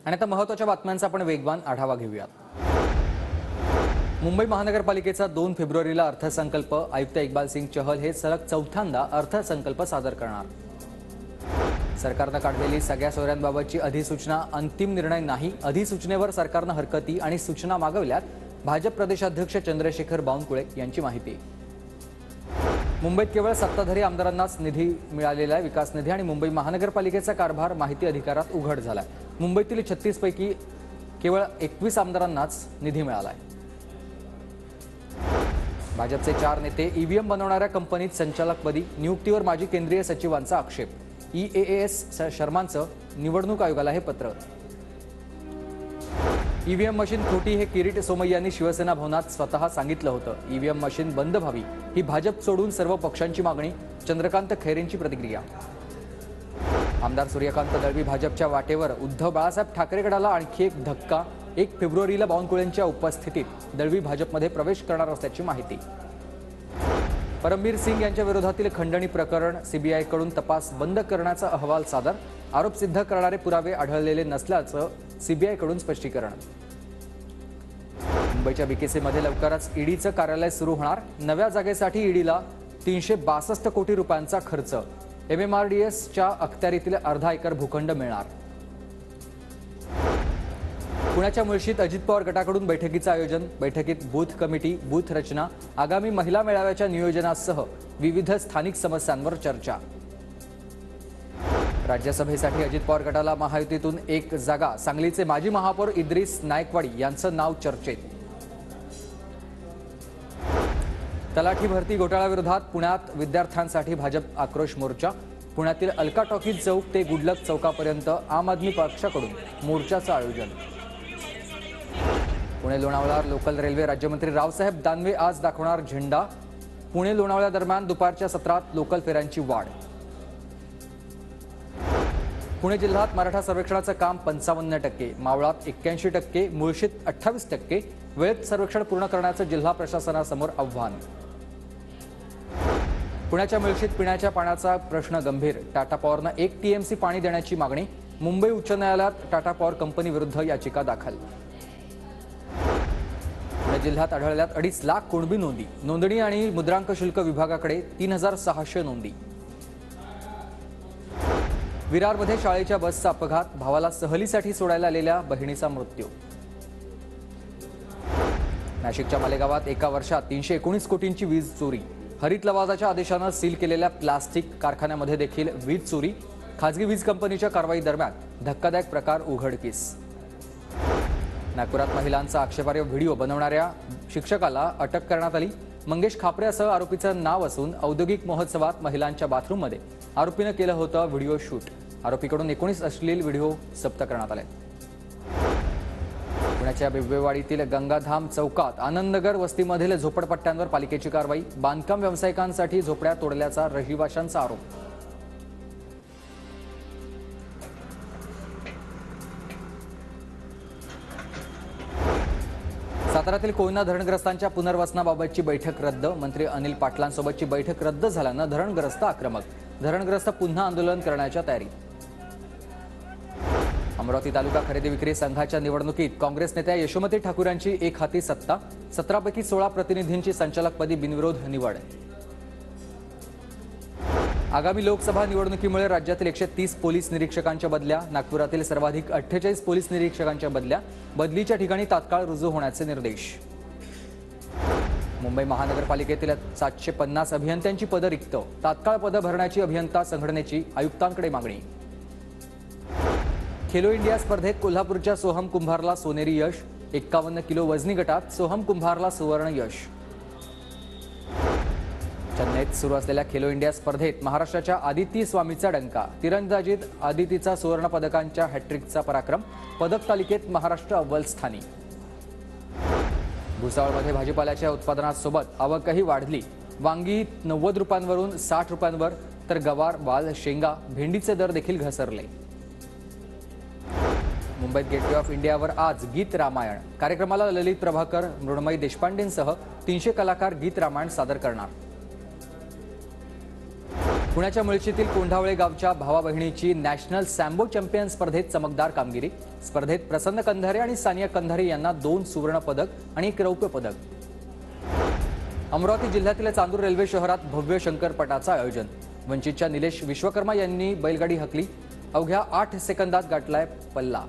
आणि आता महत्त्वाच्या बातम्यांचा आपण वेगवान आढावा घेऊयात। मुंबई महानगरपालिकेचा 2 फेब्रुवारीला अर्थसंकल्प आयुक्त इक्बाल सिंग चहल हे सलग चौथ्यांदा अर्थसंकल्प सादर करणार। सरकारने काढलेली सगळ्या सोयऱ्यांबाबतची अधिसूचना अंतिम निर्णय नाही। अधिसूचनेवर सरकारने हरकती आणि सूचना मागवल्यात। भाजप प्रदेशाध्यक्ष चंद्रशेखर बावनकुळे यांची माहिती। मुंबईत केवळ सत्ताधारी आमदारांनाच निधी मिळालेला विकास निधी आणि मुंबई महानगरपालिकेचा कारभार माहिती अधिकारात उघड झाला। मुंबईतील 36 पैकी केवळ 21 आमदारांनाच निधी मिळाला आहे। भाजपचे 4 नेते ईव्हीएम बनवणाऱ्या कंपनीत संचालकपदी नियुक्तीवर माजी केंद्रीय सचिवांचा आक्षेप। EAS शर्मांचं निवडणूक आयोगाला हे पत्र। ईव्हीएम मशीन खोटी हे किरीट सोमय्या यांनी शिवसेना भवनात स्वतः सांगितलं होतं। ईव्हीएम मशीन बंद व्हावी ही भाजप सोडून सर्व पक्षांची मागणी। चंद्रकांत खैरेंची प्रतिक्रिया। आमदार सूर्यकांत दळवी भाजपच्या वाटेवर। उद्धव बाळासाहेब ठाकरे गटाला आणखी एक धक्का। 1 फेब्रुवारीला बावनकुळेंच्या उपस्थितीत दळवी भाजपमध्ये प्रवेश करणार असल्याची माहिती। परमबीर सिंग यांच्या विरोधातील खंडणी प्रकरण सीबीआयकडून तपास बंद करण्याचा अहवाल सादर। आरोप सिद्ध करणारे पुरावे आढळलेले नसल्याचं सीबीआयकडून स्पष्टीकरण। मुंबईच्या बीकेसीमध्ये लवकरच ईडीचं कार्यालय सुरू होणार। नव्या जागेसाठी ईडीला 362 कोटी रुपयांचा खर्च। MMRDSच्या अखत्यारीतील अर्धा एकर भूखंड मिळणार। पुण्याच्या मुळशीत अजित पवार गटाकडून बैठकीचं आयोजन। बैठकीत बूथ कमिटी, बूथ रचना, आगामी महिला मेळाव्याच्या नियोजनासह विविध स्थानिक समस्यांवर चर्चा। राज्यसभेसाठी अजित पवार गटाला महायुतीतून 1 जागा। सांगलीचे माजी महापौर इद्रिस नायकवाडी यांचं नाव चर्चेत। तलाठी भरती घोटाळ्याविरोधात पुण्यात विद्यार्थ्यांसाठी भाजप आक्रोश मोर्चा। पुण्यातील अलका टॉकीज चौक ते गुडलक चौकापर्यंत आम आदमी पक्षाकडून मोर्चाचं आयोजन। पुणे लोणावळा लोकल रेल्वे राज्यमंत्री रावसाहेब दानवे आज दाखवणार झेंडा। पुणे लोणावळा दरम्यान दुपारच्या सत्रात लोकल फेऱ्यांची वाढ। पुणे जिल्ह्यात मराठा सर्वेक्षणाचं काम 55%, मावळात 81%, मुळशीत 28%। वेळेत सर्वेक्षण पूर्ण करण्याचं जिल्हा प्रशासनासमोर आव्हान। पुण्याच्या मुळशीत पिण्याच्या पाण्याचा प्रश्न गंभीर। टाटा पॉवरनं 1 TMC पाणी देण्याची मागणी। मुंबई उच्च न्यायालयात टाटा पॉवर कंपनी विरुद्ध याचिका दाखल। पुणे जिल्ह्यात आढळल्यात 2.5 लाख कुणबी नोंदी। नोंदणी आणि मुद्रांक शुल्क विभागाकडे 3600 नोंदी। विरारमध्ये शाळेच्या बसचा अपघात। भावाला सहलीसाठी सोडायला आलेल्या बहिणीचा मृत्यू। नाशिकच्या मालेगावात एका वर्षात 319 कोटींची वीज चोरी। हरित लवादाच्या आदेशानं सील केलेल्या प्लास्टिक कारखान्यामध्ये देखील वीज चोरी। खासगी वीज कंपनीच्या कारवाई दरम्यान धक्कादायक प्रकार उघडकीस। नागपुरात महिलांचा आक्षेपार्ह व्हिडिओ बनवणाऱ्या शिक्षकाला अटक करण्यात आली। मंगेश खापऱ्यासह आरोपीचं नाव असून औद्योगिक महोत्सवात महिलांच्या बाथरूममध्ये आरोपीनं केलं होतं व्हिडिओ शूट। आरोपीकडून 19 अश्लील व्हिडिओ जप्त करण्यात आले। पुण्याच्या बिबवेवाडीतील गंगाधाम चौकात आनंदनगर वस्तीमधील झोपडपट्ट्यांवर पालिकेची कारवाई। बांधकाम व्यावसायिकांसाठी झोपड्या तोडल्याचा रहिवाशांचा आरोप। साताऱ्यातील कोयना धरणग्रस्तांच्या पुनर्वसनाबाबतची बैठक रद्द। मंत्री अनिल पाटलांसोबतची बैठक रद्द झाल्यानं धरणग्रस्त आक्रमक। धरणग्रस्त पुन्हा आंदोलन करण्याच्या तयारीत। अमरावती तालुका खरेदी विक्री संघाच्या निवडणुकीत काँग्रेस नेत्या यशोमती ठाकूर यांची एक हाती सत्ता। 17 पैकी 16 प्रतिनिधींची संचालकपदी बिनविरोध निवड। आगामी लोकसभा निवडणुकीमुळे राज्यातील 130 पोलीस निरीक्षकांच्या बदल्या। नागपुरातील सर्वाधिक 48 पोलीस निरीक्षकांच्या बदल्या। बदलीच्या ठिकाणी तात्काळ रुजू होण्याचे निर्देश। मुंबई महानगरपालिकेतील 750 अभियंत्यांची पदं रिक्त। तात्काळ पदं भरण्याची अभियंता संघटनेची आयुक्तांकडे मागणी। खेलो इंडिया स्पर्धेत कोल्हापूरच्या सोहम कुंभारला सोनेरी यश। 51 किलो वजनी गटात सोहम कुंभारला सुवर्ण यश। चेन्नईत सुरू असलेल्या खेलो इंडिया स्पर्धेत महाराष्ट्राच्या आदिती स्वामीचा डंका। तिरंदाजीत आदितीचा सुवर्ण पदकांच्या हॅट्रिकचा पराक्रम। पदक तालिकेत महाराष्ट्र अव्वल स्थानी। भुसावळमध्ये भाजीपाल्याच्या उत्पादनासोबत आवकही वाढली। वांगी 90 रुपयांवरून 60 रुपयांवर, तर गवार, वाल, शेंगा, भेंडीचे दर देखील घसरले। मुंबईत गेटवे ऑफ इंडियावर आज गीत रामायण कार्यक्रमाला ललित प्रभाकर, मृण्मयी देशपांडेंसह 300 कलाकार गीत रामायण सादर करणार। पुण्याच्या मुळशीतील कोंढावळे गावच्या भावा बहिणीची नॅशनल सॅम्बो चॅम्पियन स्पर्धेत चमकदार कामगिरी। स्पर्धेत प्रसन्न कंधारे आणि सानिया कंधारे यांना 2 सुवर्ण पदक आणि 1 रौप्य पदक। अमरावती जिल्ह्यातील चांदूर रेल्वे शहरात भव्य शंकरपटाचं आयोजन। वंचितच्या निलेश विश्वकर्मा यांनी बैलगाडी हाकली। अवघ्या 8 सेकंदात गाठलाय पल्ला।